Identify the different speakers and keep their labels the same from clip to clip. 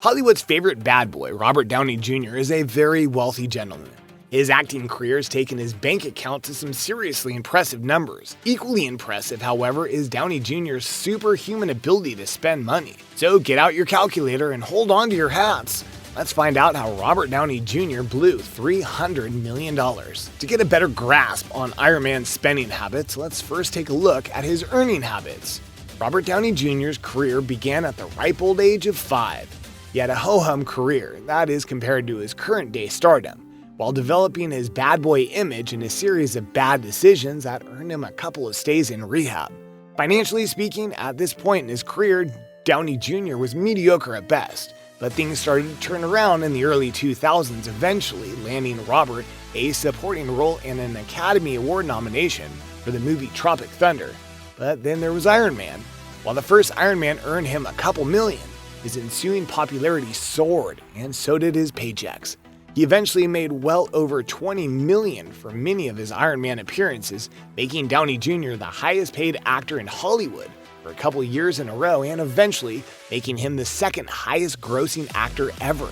Speaker 1: Hollywood's favorite bad boy, Robert Downey Jr., is a very wealthy gentleman. His acting career has taken his bank account to some seriously impressive numbers. Equally impressive, however, is Downey Jr.'s superhuman ability to spend money. So get out your calculator and hold on to your hats. Let's find out how Robert Downey Jr. blew $300 million. To get a better grasp on Iron Man's spending habits, let's first take a look at his earning habits. Robert Downey Jr.'s career began at the ripe old age of 5. He had a ho-hum career, that is compared to his current-day stardom, while developing his bad boy image in a series of bad decisions that earned him a couple of stays in rehab. Financially speaking, at this point in his career, Downey Jr. was mediocre at best, but things started to turn around in the early 2000s, eventually landing Robert a supporting role and an Academy Award nomination for the movie Tropic Thunder. But then there was Iron Man. While the first Iron Man earned him a couple million, his ensuing popularity soared, and so did his paychecks. He eventually made well over $20 million for many of his Iron Man appearances, making Downey Jr. the highest paid actor in Hollywood for a couple years in a row, and eventually making him the second highest grossing actor ever.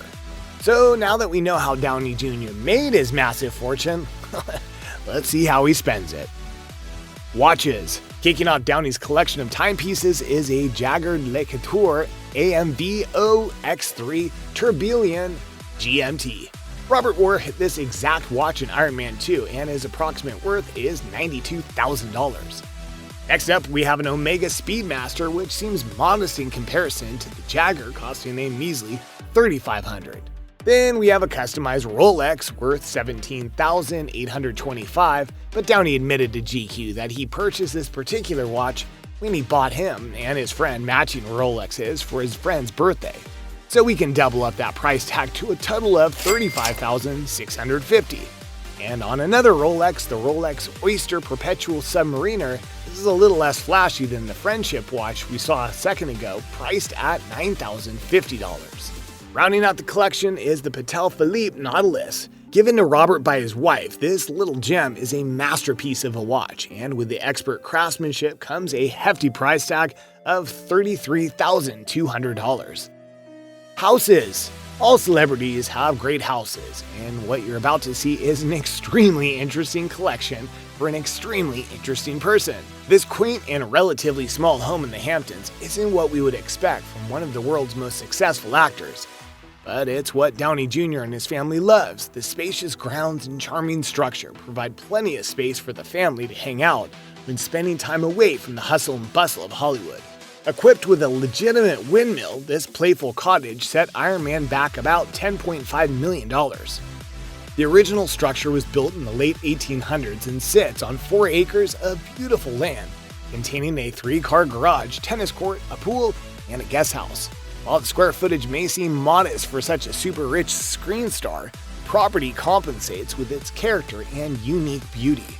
Speaker 1: So now that we know how Downey Jr. made his massive fortune, let's see how he spends it. Watches. Kicking off Downey's collection of timepieces is a Jaeger LeCouture AMV OX3 Tourbillon GMT. Robert wore this exact watch in Iron Man 2, and his approximate worth is $92,000. Next up, we have an Omega Speedmaster, which seems modest in comparison to the Jaeger, costing a measly $3,500. Then we have a customized Rolex worth $17,825, but Downey admitted to GQ that he purchased this particular watch when he bought him and his friend matching Rolexes for his friend's birthday. So we can double up that price tag to a total of $35,650. And on another Rolex, the Rolex Oyster Perpetual Submariner, this is a little less flashy than the Friendship watch we saw a second ago, priced at $9,050. Rounding out the collection is the Patek Philippe Nautilus. Given to Robert by his wife, this little gem is a masterpiece of a watch, and with the expert craftsmanship comes a hefty price tag of $33,200. Houses. All celebrities have great houses, and what you're about to see is an extremely interesting collection for an extremely interesting person. This quaint and relatively small home in the Hamptons isn't what we would expect from one of the world's most successful actors. But it's what Downey Jr. and his family loves. The spacious grounds and charming structure provide plenty of space for the family to hang out when spending time away from the hustle and bustle of Hollywood. Equipped with a legitimate windmill, this playful cottage set Iron Man back about $10.5 million. The original structure was built in the late 1800s and sits on 4 acres of beautiful land, containing a 3-car garage, tennis court, a pool, and a guest house. While its square footage may seem modest for such a super-rich screen star, property compensates with its character and unique beauty.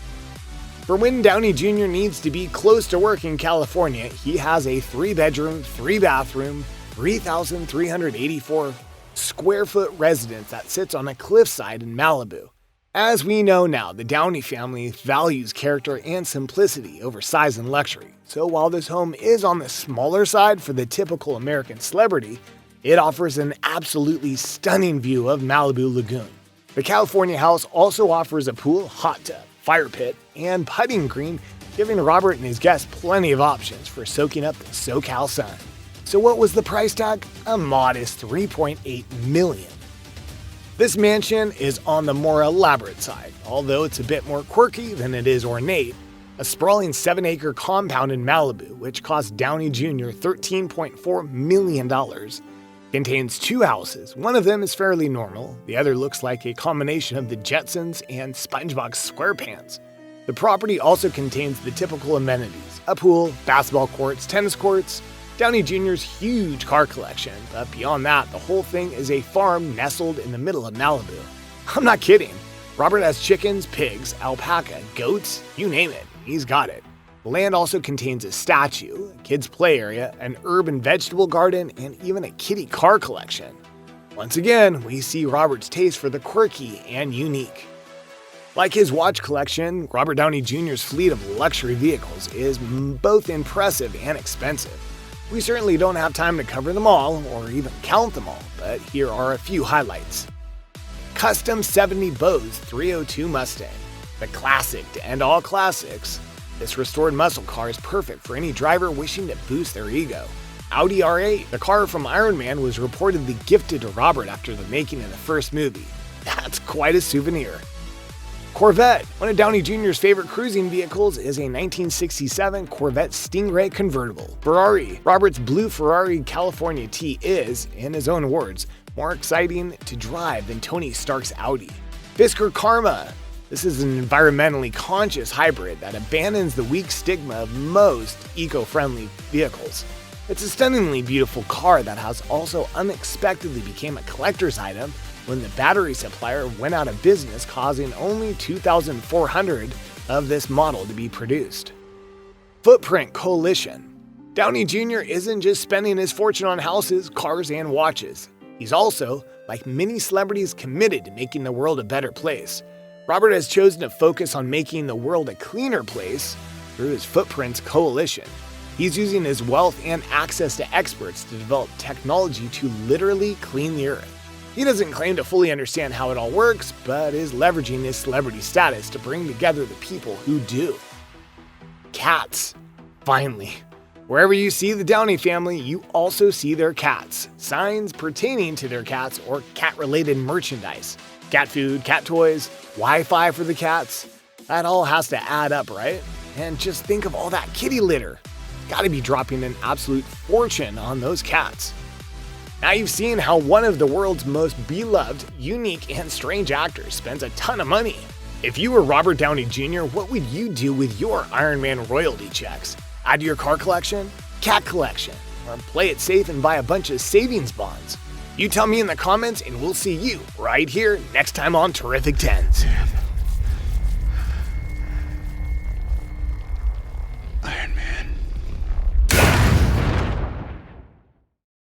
Speaker 1: For when Downey Jr. needs to be close to work in California, he has a 3-bedroom, 3-bathroom, 3,384 square foot residence that sits on a cliffside in Malibu. As we know now, the Downey family values character and simplicity over size and luxury. So while this home is on the smaller side for the typical American celebrity, it offers an absolutely stunning view of Malibu Lagoon. The California house also offers a pool, hot tub, fire pit, and putting green, giving Robert and his guests plenty of options for soaking up the SoCal sun. So what was the price tag? A modest $3.8 million. This mansion is on the more elaborate side, although it's a bit more quirky than it is ornate. A sprawling 7-acre compound in Malibu, which cost Downey Jr. $13.4 million, contains 2 houses. One of them is fairly normal, the other looks like a combination of the Jetsons and SpongeBob SquarePants. The property also contains the typical amenities, a pool, basketball courts, tennis courts, Downey Jr.'s huge car collection, but beyond that, the whole thing is a farm nestled in the middle of Malibu. I'm not kidding. Robert has chickens, pigs, alpaca, goats, you name it, he's got it. The land also contains a statue, a kids' play area, an herb and vegetable garden, and even a kitty car collection. Once again, we see Robert's taste for the quirky and unique. Like his watch collection, Robert Downey Jr.'s fleet of luxury vehicles is both impressive and expensive. We certainly don't have time to cover them all, or even count them all, but here are a few highlights. Custom 70 Bose 302 Mustang, the classic to end all classics. This restored muscle car is perfect for any driver wishing to boost their ego. Audi R8, the car from Iron Man, was reportedly gifted to Robert after the making of the first movie. That's quite a souvenir. Corvette, one of Downey Jr.'s favorite cruising vehicles, is a 1967 Corvette Stingray convertible. Ferrari, Robert's blue Ferrari California T is, in his own words, more exciting to drive than Tony Stark's Audi. Fisker Karma. This is an environmentally conscious hybrid that abandons the weak stigma of most eco-friendly vehicles. It's a stunningly beautiful car that has also unexpectedly became a collector's item when the battery supplier went out of business, causing only 2,400 of this model to be produced. Footprint Coalition. Downey Jr. isn't just spending his fortune on houses, cars, and watches. He's also, like many celebrities, committed to making the world a better place. Robert has chosen to focus on making the world a cleaner place through his Footprints Coalition. He's using his wealth and access to experts to develop technology to literally clean the earth. He doesn't claim to fully understand how it all works, but is leveraging his celebrity status to bring together the people who do. Cats. Finally. Wherever you see the Downey family, you also see their cats. Signs pertaining to their cats or cat-related merchandise. Cat food, cat toys, Wi-Fi for the cats. That all has to add up, right? And just think of all that kitty litter. Gotta be dropping an absolute fortune on those cats. Now you've seen how one of the world's most beloved, unique, and strange actors spends a ton of money. If you were Robert Downey Jr., what would you do with your Iron Man royalty checks? Add to your car collection, cat collection, or play it safe and buy a bunch of savings bonds? You tell me in the comments and we'll see you right here next time on Terrific 10s.